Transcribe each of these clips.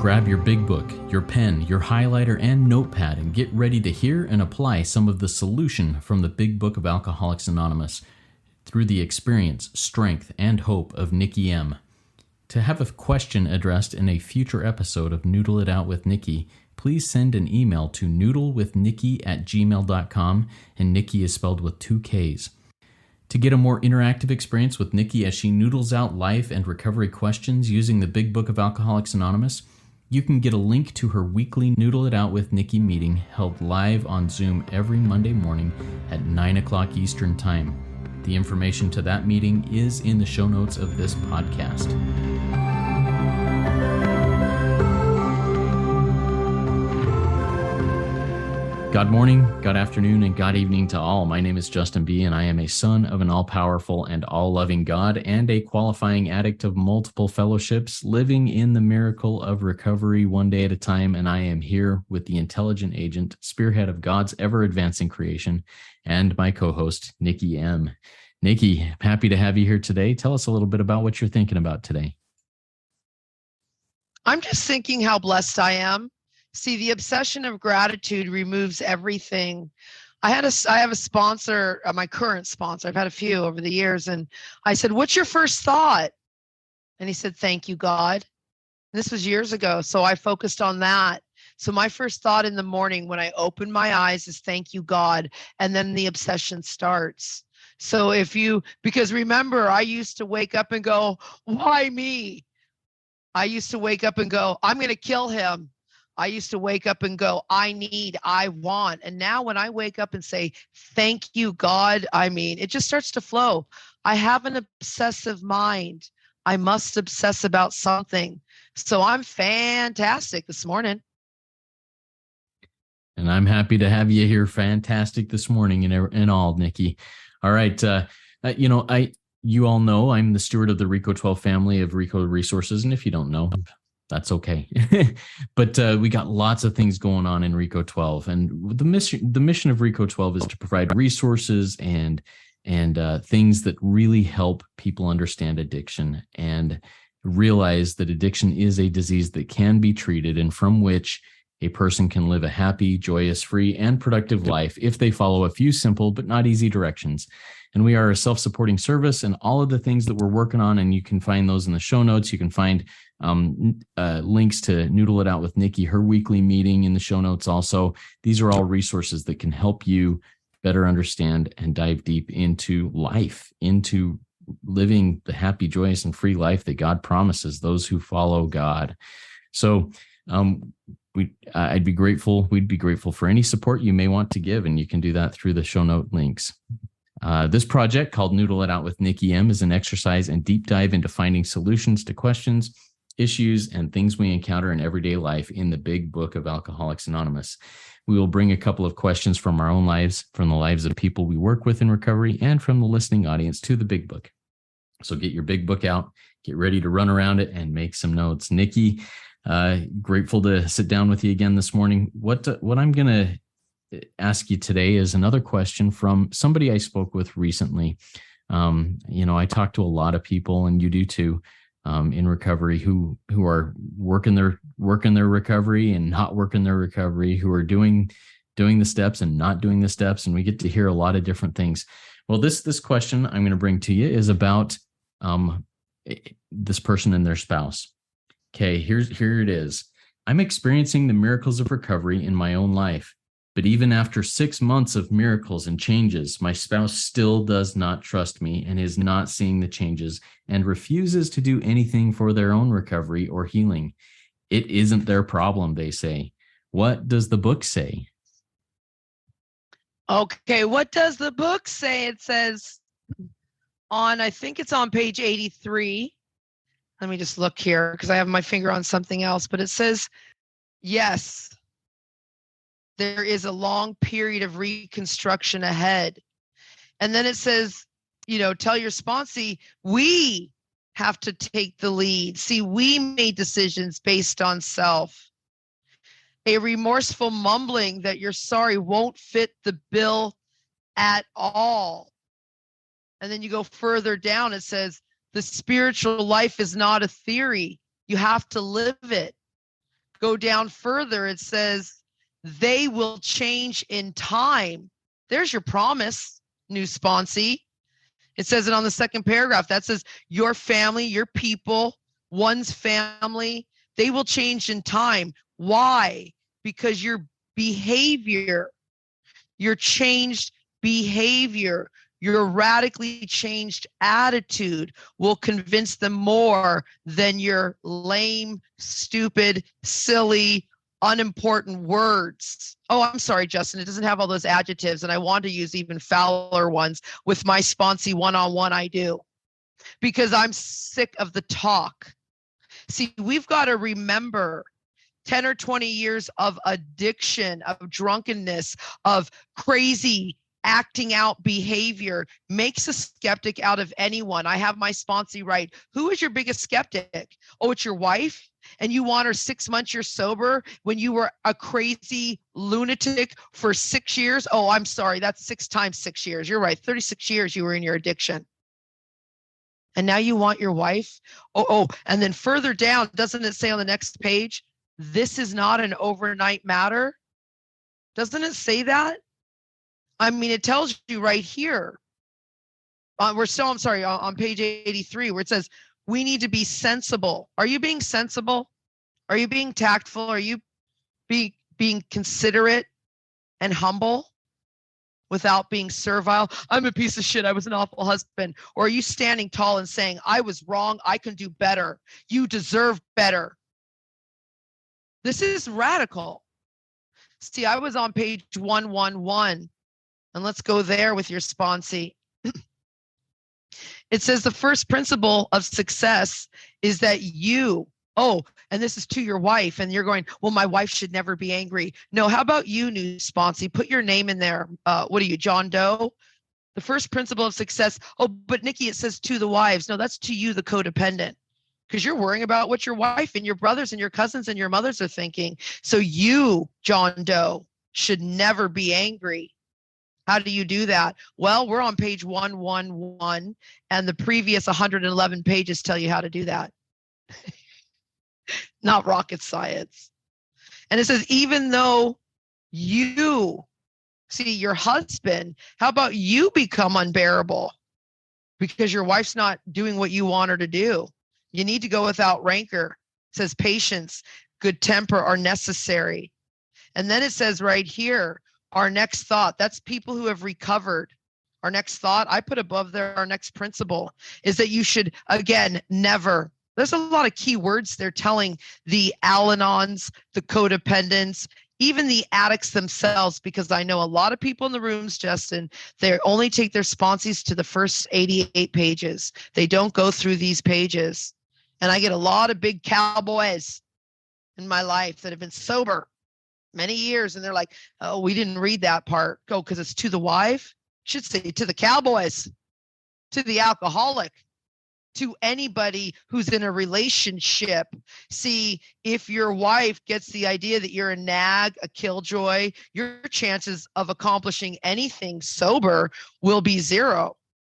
Grab your big book, your pen, your highlighter, and notepad and get ready to hear and apply some of the solution from the Big Book of Alcoholics Anonymous through the experience, strength, and hope of Nikki M. To have a question addressed in a future episode of Noodle It Out with Nikki, please send an email to noodlewithnikki@gmail.com, and Nikki is spelled with 2 Ks. To get a more interactive experience with Nikki as she noodles out life and recovery questions using the Big Book of Alcoholics Anonymous, you can get a link to her weekly Noodle It Out with Nikki meeting held live on Zoom every Monday morning at 9 o'clock Eastern Time. The information to that meeting is in the show notes of this podcast. God morning, God afternoon, and God evening to all. My name is Justin B., and I am a son of an all-powerful and all-loving God and a qualifying addict of multiple fellowships, living in the miracle of recovery one day at a time, and I am here with the intelligent agent, spearhead of God's ever-advancing creation, and my co-host, Nikki M. Nikki, happy to have you here today. Tell us a little bit about what you're thinking about today. I'm just thinking how blessed I am. See, the obsession of gratitude removes everything. I have a sponsor, my current sponsor. I've had a few over the years. And I said, what's your first thought? And he said, thank you, God. And this was years ago. So I focused on that. So my first thought in the morning when I open my eyes is thank you, God. And then the obsession starts. So because remember, I used to wake up and go, why me? I used to wake up and go, I'm going to kill him. I used to wake up and go, I want. And now when I wake up and say, thank you, God, it just starts to flow. I have an obsessive mind. I must obsess about something. So I'm fantastic this morning. And I'm happy to have you here. Fantastic this morning and all, Nikki. All right. You all know I'm the steward of the RICO 12 family of RICO resources. And if you don't know, that's okay. But we got lots of things going on in RICO 12. And the mission of RICO 12 is to provide resources and things that really help people understand addiction and realize that addiction is a disease that can be treated and from which a person can live a happy, joyous, free, and productive life if they follow a few simple but not easy directions. And we are a self-supporting service and all of the things that we're working on, and you can find those in the show notes. You can find links to Noodle It Out with Nikki, her weekly meeting in the show notes also. These are all resources that can help you better understand and dive deep into life, into living the happy, joyous, and free life that God promises those who follow God. So I'd be grateful. We'd be grateful for any support you may want to give, and you can do that through the show note links. This project called Noodle It Out with Nikki M is an exercise and deep dive into finding solutions to questions, issues, and things we encounter in everyday life in the Big Book of Alcoholics Anonymous. We will bring a couple of questions from our own lives, from the lives of people we work with in recovery, and from the listening audience to the Big Book. So get your Big Book out, get ready to run around it, and make some notes. Nikki, grateful to sit down with you again this morning. What I'm going to ask you today is another question from somebody I spoke with recently. I talk to a lot of people, and you do too, in recovery who are working their recovery and not working their recovery, who are doing the steps and not doing the steps. And we get to hear a lot of different things. Well, this question I'm going to bring to you is about this person and their spouse. Okay, here it is. I'm experiencing the miracles of recovery in my own life. But even after 6 months of miracles and changes, my spouse still does not trust me and is not seeing the changes and refuses to do anything for their own recovery or healing. It isn't their problem, they say. What does the book say? Okay, what does the book say? It says I think it's on page 83. Let me just look here because I have my finger on something else, but it says, yes, there is a long period of reconstruction ahead. And then it says, tell your sponsee, we have to take the lead. See, we made decisions based on self. A remorseful mumbling that you're sorry won't fit the bill at all. And then you go further down, it says, the spiritual life is not a theory. You have to live it. Go down further. It says, they will change in time. There's your promise, new sponsee. It says it on the second paragraph. That says your family, your people, one's family, they will change in time. Why? Because your behavior, your changed behavior, your radically changed attitude will convince them more than your lame, stupid, silly, unimportant words. Oh, I'm sorry, Justin. It doesn't have all those adjectives, and I want to use even fouler ones with my sponsee one-on-one. I do, because I'm sick of the talk. See, we've got to remember 10 or 20 years of addiction, of drunkenness, of crazy acting out behavior makes a skeptic out of anyone. I have my sponsee write, who is your biggest skeptic? Oh, it's your wife? And you want her 6 months you're sober when you were a crazy lunatic for 6 years? Oh, I'm sorry. That's 6 times 6 years. You're right. 36 years you were in your addiction. And now you want your wife? Oh, and then further down, doesn't it say on the next page, this is not an overnight matter? Doesn't it say that? I mean, it tells you right here. On page 83, where it says, we need to be sensible. Are you being sensible? Are you being tactful? Are you being considerate and humble without being servile? I'm a piece of shit. I was an awful husband. Or are you standing tall and saying, I was wrong. I can do better. You deserve better. This is radical. See, I was on page 111, and let's go there with your sponsee. It says the first principle of success is that you, and this is to your wife, and you're going, well, my wife should never be angry. No, how about you, new sponsee? Put your name in there. What are you, John Doe? The first principle of success. Oh, but Nikki, it says to the wives. No, that's to you, the codependent, because you're worrying about what your wife and your brothers and your cousins and your mothers are thinking. So you, John Doe, should never be angry. How do you do that? Well, we're on page 111, and the previous 111 pages tell you how to do that. Not rocket science. And it says, even though you, see, your husband, how about you become unbearable because your wife's not doing what you want her to do? You need to go without rancor. It says patience, good temper are necessary. And then it says right here, our next thought, that's people who have recovered. Our next thought, I put above there, our next principle is that you should, again, never. There's a lot of key words they're telling the Al-Anons, the codependents, even the addicts themselves, because I know a lot of people in the rooms, Justin, they only take their sponsees to the first 88 pages. They don't go through these pages. And I get a lot of big cowboys in my life that have been sober many years, and they're like, oh, we didn't read that part. Go, because it's to the wife. Should say to the cowboys, to the alcoholic, to anybody who's in a relationship. See, if your wife gets the idea that you're a nag, a killjoy, your chances of accomplishing anything sober will be zero.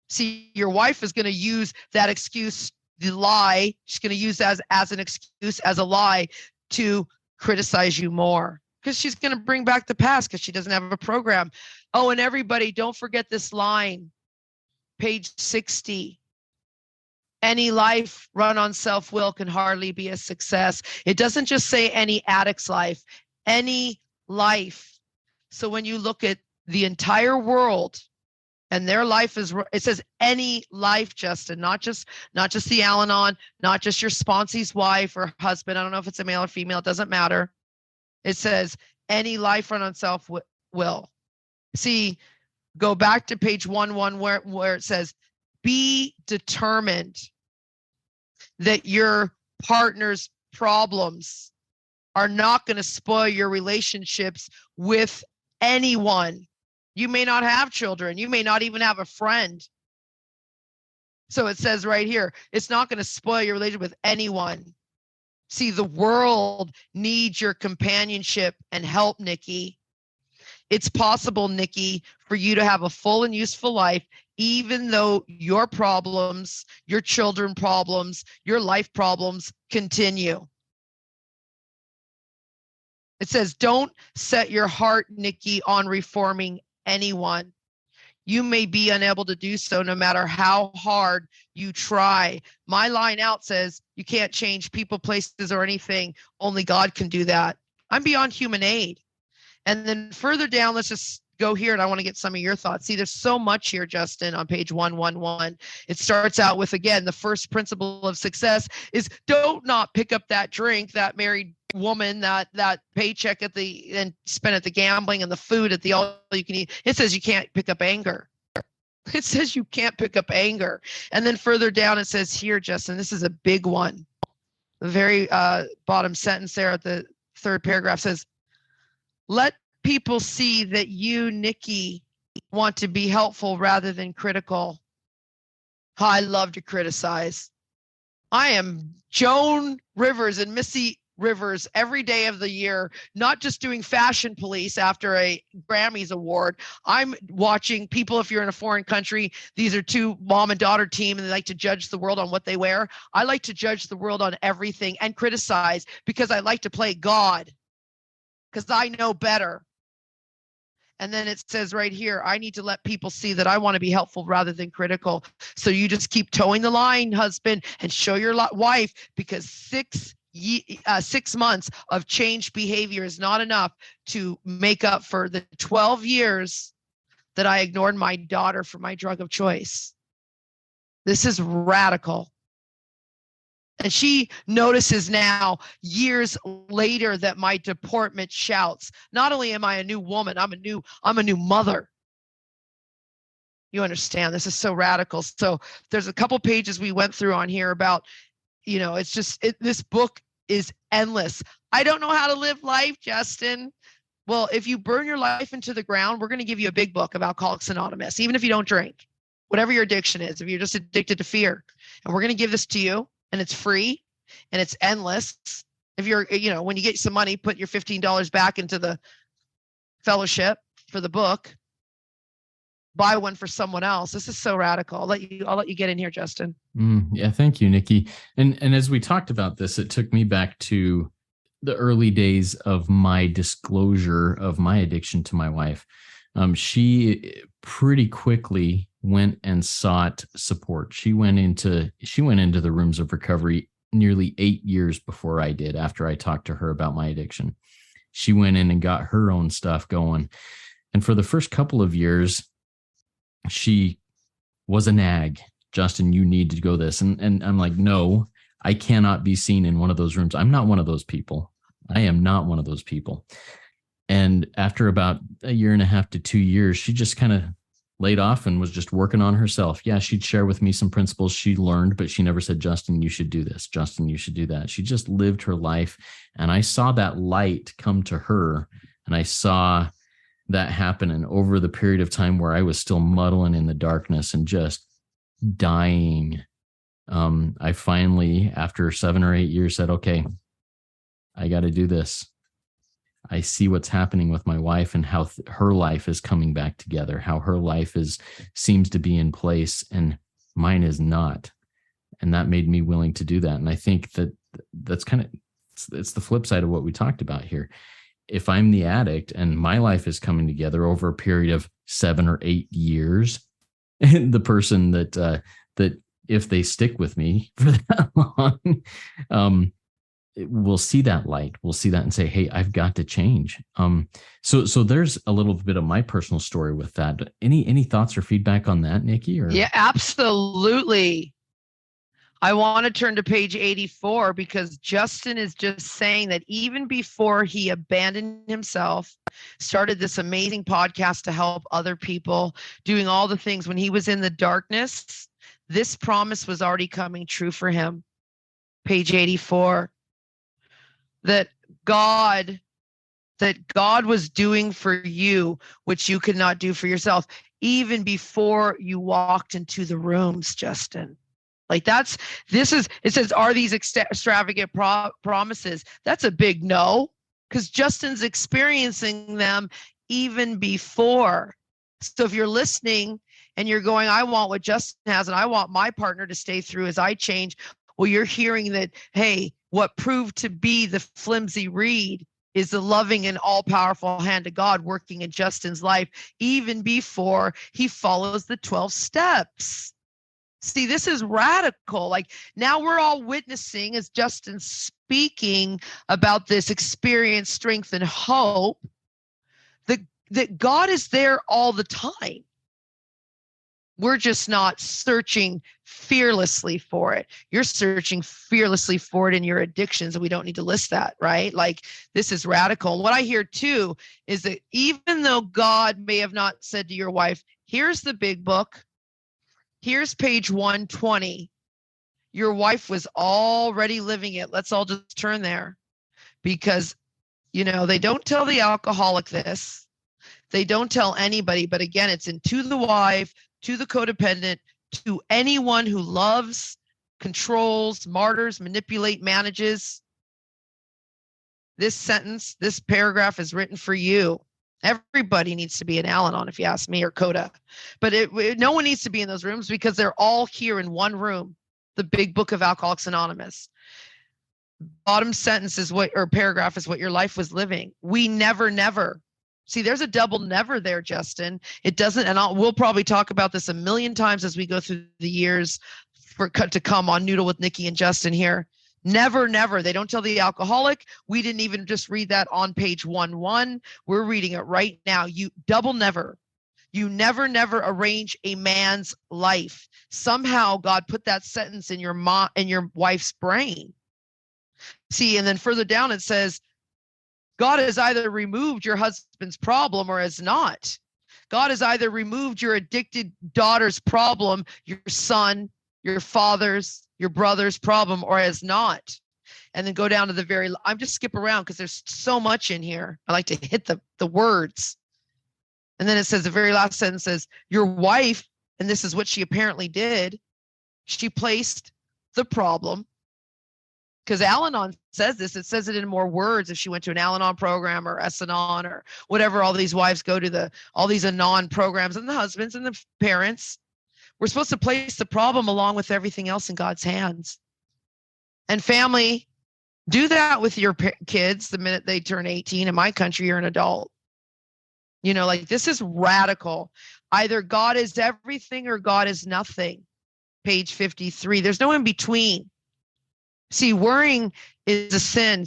See, your wife is going to use that excuse, the lie. She's going to use that as an excuse, as a lie, to criticize you more, because she's going to bring back the past because she doesn't have a program. Oh, and everybody, don't forget this line, page 60. Any life run on self-will can hardly be a success. It doesn't just say any addict's life, any life. So when you look at the entire world and their life is, it says any life, Justin, not just the Al-Anon, not just your sponsee's wife or husband. I don't know if it's a male or female. It doesn't matter. It says any life run on self-will. See, go back to page 111 where it says, be determined that your partner's problems are not going to spoil your relationships with anyone. You may not have children. You may not even have a friend. So it says right here, it's not going to spoil your relationship with anyone. See, the world needs your companionship and help, Nikki. It's possible, Nikki, for you to have a full and useful life, even though your problems, your children problems, your life problems continue. It says, don't set your heart, Nikki, on reforming anyone. You may be unable to do so no matter how hard you try. My line out says, you can't change people, places, or anything. Only God can do that. I'm beyond human aid. And then further down, let's just go here, and I want to get some of your thoughts. See, there's so much here, Justin, on page 111. It starts out with, again, the first principle of success is don't not pick up that drink, that married woman, that paycheck and spend at the gambling and the food at the all you can eat. It says you can't pick up anger. It says you can't pick up anger. And then further down, it says here, Justin, this is a big one. The very bottom sentence there at the third paragraph says, let people see that you, Nikki, want to be helpful rather than critical. I love to criticize. I am Joan Rivers and Missy Rivers every day of the year, not just doing fashion police after a Grammys award. I'm watching people, if you're in a foreign country, these are two mom and daughter team and they like to judge the world on what they wear. I like to judge the world on everything and criticize because I like to play God because I know better. And then it says right here, I need to let people see that I want to be helpful rather than critical. So you just keep towing the line, husband, and show your wife, because 6 months of changed behavior is not enough to make up for the 12 years that I ignored my daughter for my drug of choice. This is radical. And she notices now, years later, that my deportment shouts, not only am I a new woman, I'm a new mother. You understand, this is so radical. So there's a couple pages we went through on here about, it's just, this book is endless. I don't know how to live life, Justin. Well, if you burn your life into the ground, we're going to give you a big book of Alcoholics Anonymous, even if you don't drink, whatever your addiction is, if you're just addicted to fear. And we're going to give this to you. And it's free and it's endless. If you're, when you get some money, put your $15 back into the fellowship for the book, buy one for someone else. This is so radical. I'll let you get in here, Justin. Yeah. Thank you, Nikki. And as we talked about this, it took me back to the early days of my disclosure of my addiction to my wife. She pretty quickly went and sought support. She went into the rooms of recovery nearly 8 years before I did, after I talked to her about my addiction. She went in and got her own stuff going. And for the first couple of years, she was a nag. Justin, you need to go this. And I'm like, no, I cannot be seen in one of those rooms. I'm not one of those people. I am not one of those people. And after about a year and a half to 2 years, she just kind of laid off and was just working on herself. Yeah, she'd share with me some principles she learned, but she never said, Justin, you should do this. Justin, you should do that. She just lived her life. And I saw that light come to her, and I saw that happen. And over the period of time where I was still muddling in the darkness and just dying, I finally, after 7 or 8 years, said, okay, I got to do this. I see what's happening with my wife and how her life is coming back together, how her life seems to be in place and mine is not. And that made me willing to do that. And I think that's kind of, it's the flip side of what we talked about here. If I'm the addict and my life is coming together over a period of 7 or 8 years, the person that if they stick with me for that long, we'll see that light. We'll see that and say, hey, I've got to change. So there's a little bit of my personal story with that. Any thoughts or feedback on that, Nikki? Or? Yeah, absolutely. I want to turn to page 84 because Justin is just saying that even before he abandoned himself, started this amazing podcast to help other people, doing all the things when he was in the darkness, this promise was already coming true for him. Page 84. That God was doing for you, which you could not do for yourself, even before you walked into the rooms, Justin. Like it says, are these extravagant promises? That's a big no, because Justin's experiencing them even before. So if you're listening and you're going, I want what Justin has, and I want my partner to stay through as I change. Well, you're hearing that, hey, what proved to be the flimsy reed is the loving and all-powerful hand of God working in Justin's life even before he follows the 12 steps. See, this is radical. Like now we're all witnessing as Justin's speaking about this experience, strength, and hope, that God is there all the time. We're just not searching fearlessly for it. You're searching fearlessly for it in your addictions, and we don't need to list that, right? Like this is radical. And what I hear too is that even though God may have not said to your wife, here's the big book, here's page 120, your wife was already living it. Let's all just turn there, because, they don't tell the alcoholic this. They don't tell anybody, but again, it's into the wife, to the codependent, to anyone who loves, controls, martyrs, manipulate, manages. This sentence, this paragraph is written for you. Everybody needs to be an Al-Anon, if you ask me, or Coda. But no one needs to be in those rooms because they're all here in one room, the big book of Alcoholics Anonymous. Bottom sentence is or paragraph is what your life was living. We never. See, there's a double never there, Justin. It doesn't, and we'll probably talk about this a million times as we go through the years to come on Noodle with Nikki and Justin here. Never. They don't tell the alcoholic. We didn't even just read that on page 1:1. We're reading it right now. You double never. You never arrange a man's life. Somehow God put that sentence in your wife's brain. See, and then further down it says, God has either removed your husband's problem or has not. God has either removed your addicted daughter's problem, your son, your father's, your brother's problem, or has not. And then go down to I'm just skip around because there's so much in here. I like to hit the words. And then it says, the very last sentence says, your wife, and this is what she apparently did, she placed the problem, because Al-Anon says this, it says it in more words if she went to an Al-Anon program or S-Anon or whatever all these wives go to, all these Anon programs, and the husbands and the parents. We're supposed to place the problem along with everything else in God's hands. And family, do that with your kids the minute they turn 18. In my country, you're an adult. This is radical. Either God is everything or God is nothing. Page 53. There's no in between. See, worrying is a sin.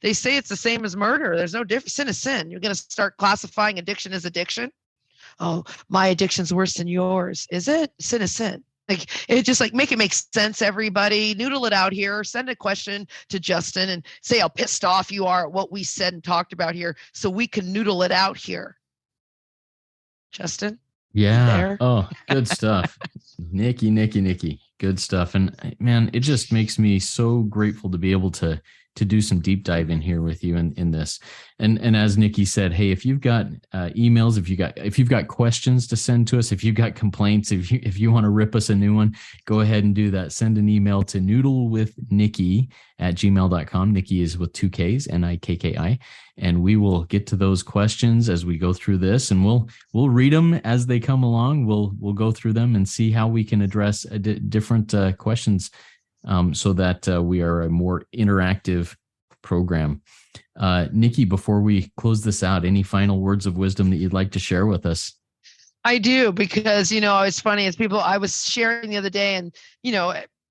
They say it's the same as murder. There's no difference. Sin is sin. You're going to start classifying addiction as addiction. Oh, my addiction's worse than yours. Is it? Sin is sin. Like, it just make it make sense, everybody. Noodle it out here. Send a question to Justin and say how pissed off you are at what we said and talked about here so we can noodle it out here. Justin? Yeah. Oh, good stuff. Nikki. Good stuff. And man, it just makes me so grateful to be able to do some deep dive in here with you in this. And as Nikki said, hey, if you've got emails, if you've got questions to send to us, if you've got complaints, if you want to rip us a new one, go ahead and do that. Send an email to noodlewithnikki@gmail.com. Nikki is with 2 Ks, Nikki. And we will get to those questions as we go through this, and we'll read them as they come along. We'll go through them and see how we can address different questions so that we are a more interactive program. Nikki, before we close this out, any final words of wisdom that you'd like to share with us? I do, because, it's funny as I was sharing the other day, and,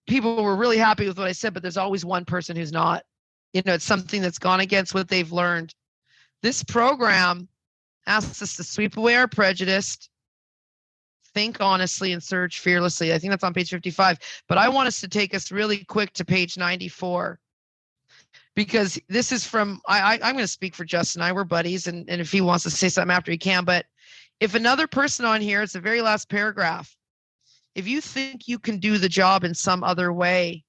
people were really happy with what I said, but there's always one person who's not. It's something that's gone against what they've learned. This program asks us to sweep away our prejudice, think honestly, and search fearlessly. I think that's on page 55. But I want us to take us really quick to page 94, because this is from, I'm going to speak for Justin. We're buddies, and if he wants to say something after, he can. But if another person on here, it's the very last paragraph. If you think you can do the job in some other way,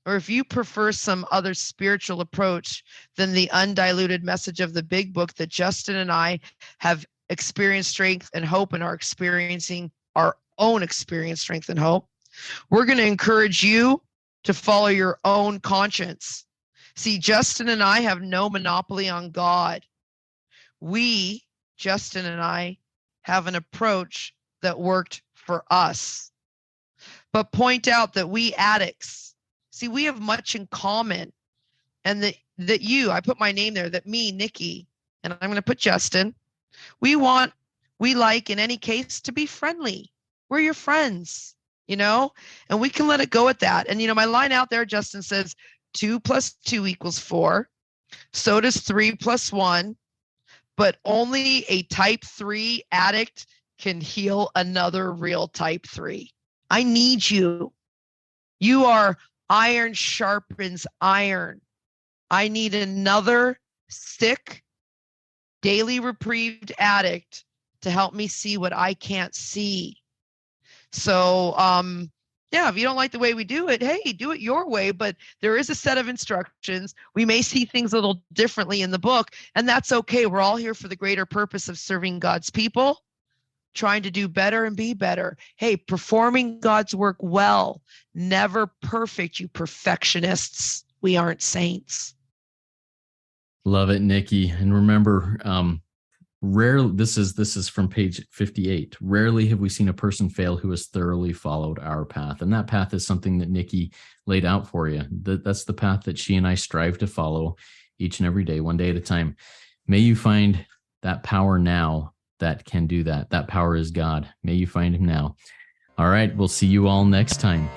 or if you prefer some other spiritual approach than the undiluted message of the big book that Justin and I have experienced strength and hope and are experiencing our own experience, strength and hope, we're going to encourage you to follow your own conscience. See, Justin and I have no monopoly on God. We, Justin and I, have an approach that worked for us. But point out that we addicts, see, we have much in common and that you, I put my name there, that me, Nikki, and I'm going to put Justin, we like in any case to be friendly. We're your friends, and we can let it go at that. And, my line out there, Justin, says 2 + 2 = 4. So does 3 + 1, but only a type 3 addict can heal another real type 3. I need you. You are iron sharpens iron. I need another sick, daily reprieved addict to help me see what I can't see. So, if you don't like the way we do it, hey, do it your way. But there is a set of instructions. We may see things a little differently in the book, and that's okay. We're all here for the greater purpose of serving God's people, trying to do better and be better. Hey, performing God's work well, never perfect, you perfectionists. We aren't saints. Love it, Nikki. And remember, rarely, this is from page 58. Rarely have we seen a person fail who has thoroughly followed our path. And that path is something that Nikki laid out for you. That's the path that she and I strive to follow each and every day, one day at a time. May you find that power now that can do that. That power is God. May you find him now. All right. We'll see you all next time.